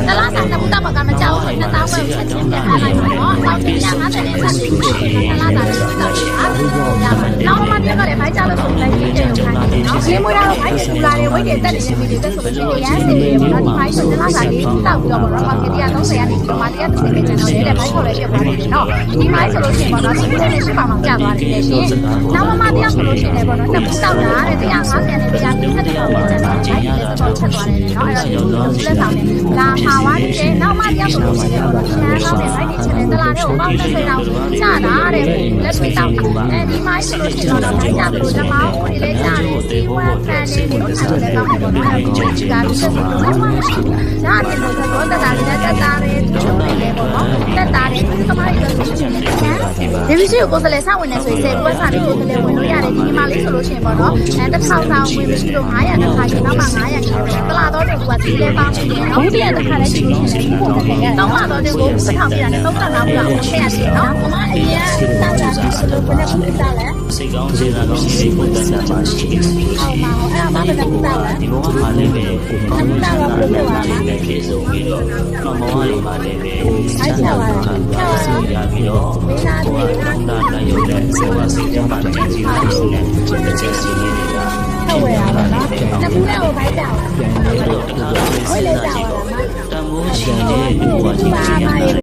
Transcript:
တလားတာတော့တော့ကမကြောက်ဘူးနှစ်တောင်းပဲချက်ချင်းပြန်ထားလိုက်ပါတော့အောက်တင်ရ50နဲ့ဆက်ပြီးတလားတာလည်းတော့အားလုံးရပါနောက်မှပြန်တော့လည်းဘိုက်ချလို့ဆိုလိုက်ပြီးတယ်ခိုင်းတယ်နော်ဒီမွေးတော့ဘိုက်တူလာတယ်ဝိတ်တွေတက်နေတဲ့ဗီဒီယိုတက်ဆိုလို့ရမ်းနေတယ်ပေါ့နော်ဒီဘိုက်ဆိုတလားတာလေးတောက်ပြီးတော့ပေါ့နော်ကတိ130ကနေဒီမှာ130ပဲကျန်တော့တဲ့ဘိုက်ဆိုလည်းဖြစ်သွားတယ်နော်ဒီဘိုက်ဆိုလို့ရှိရင်ပေါ့နော်ဒီနေ့နဲ့ရှိပါမှကြာသွားတယ်ရှင်နောက်မှတရားဆိုလို့ရှိရင်လည်းပေါ့နော်နှစ်ခုတောက်တာတဲ့150နဲ့130တော့ကျန်တော့ဘိုက်တွေလည်းတော့ချက်သွားတယ်နော်အဲ့တော့ဒီလက်ဆောင်နဲ့လာပါသွားတယ်နောက်မှတရားဆိုလို့ရှိရင်ပေါ့နော်ရှမ်းတော့တဲ့ဘိုက်တွေချက်တယ်တလားတဲ့ကိုပေါင်း30တော့ကြာတာတဲ့လက်ဆွေတောက်အဲဒီမိုင်းဆိုလို့ရှိရင်တော့ဘိုက်ကြလို့ဓမ္မကိုတွေလည်းကြာတယ်ဒီဝမ်ဖန်နေလို့ထားတယ်တော့ပေါ့နော်အဲ့တော့ဒီကလူချက်တော့မှမရှိဘူးဒါအပြင်တော့တက်တာလေးတက်တာလေးသူ့လိုလေးပေါ့နော်တက်တာလေးဒီကမားလေးဆိုရှင်လည်းခံဒီဗီဒီယိုကိုစလဲစဝင်နေဆိုရင်10ပွဲစာလေးကိုစလဲဝင်လို့ရတယ်ဒီမှာလေးဆိုလို့ရှိရင်ပေါ့နော်1000တောင်ဝင်မရှိလို့900တစ်ခါရှင်နောက်မှ900ကျန်တယ်တလာတော့တဲ့ကွာဒီလဲပေါင်းနေတယ်နော်ဒီတစ်ခါလေးရှိလို့ရှိရင်ပုံပုံနဲ့တော့လာတော့တဲ့ကိုတစ်ထောင်ပြရတယ်3000လောက်လောက်ထည့်ရတယ်နော်အမအရင်ကတာတာဆိုလို့ဘယ်နဲ့ဖြစ်တာလဲစိတ်ကောင်းစေတာကောင်းစိတ်ကိုတတ်တာပါရှိတယ်ဟုတ်ပါဘူးအဲ့ဒါမှလည်းဖြစ်တာလဲဒီဘဝမှာလည်းပဲကိုယ်ကောင်းတာလည်းပဲပြေဆုံးပြီးတော့တော့ဘဝလေးမှာလည်းပဲချမ်းသာခံပါစေရပြီးတော့ကိုယ်ကောင်းတာနိုင်ရုံနဲ့စေဝါစိတ်ကြမှာကြံစည်လို့ရှိတဲ့တစ်ချက်စီလေးတွေကဟုတ်ဝယ်ရပါတော့တပူးလေးကိုဖိုက်ကြပါအဲ့တော့တခါလေးစဉ်းစားကြည့်တော့တန်ဖိုးရှိတဲ့ဘဝကြီး